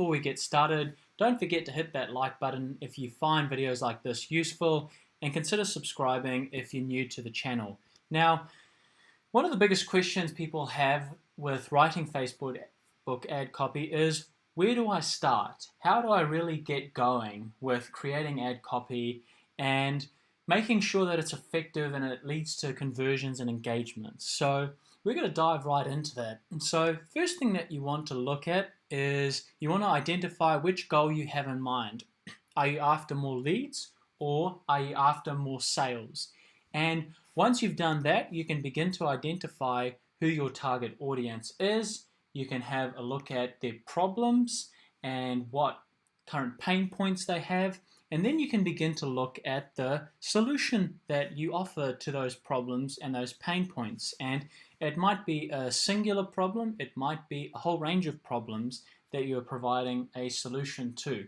before we get started, don't forget to hit that like button if you find videos like this useful, and consider subscribing if you're new to the channel. Now, one of the biggest questions people have with writing Facebook ad copy is, where do I start? How do I really get going with creating ad copy and making sure that it's effective and it leads to conversions and engagements? So we're going to dive right into that. And so first thing that you want to look at is you want to identify which goal you have in mind. Are you after more leads or are you after more sales? And once you've done that, you can begin to identify who your target audience is. You can have a look at their problems and what current pain points they have. And then you can begin to look at the solution that you offer to those problems and those pain points. And it might be a singular problem, it might be a whole range of problems that you're providing a solution to.